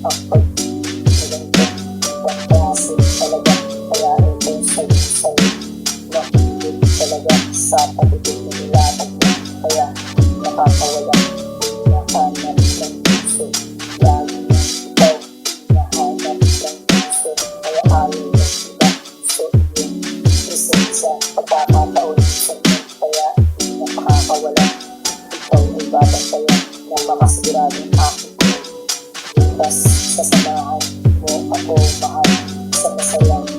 Ako'y malungkot, ibang klase talaga. Kaya ito sa'yo nakilig talaga sa pagiging nilatag mo. Kaya nakakawala, nahanap ng puso. Lagi na ikaw, nahanap ng puso. Kaya ayaw ng iba, so iyong presensya pagkakataon sa inyo. Kaya hindi na makakawala, ikaw ay babantayan na makasiguradong aking bukas. Sasamahan mo ako mahal sa masayang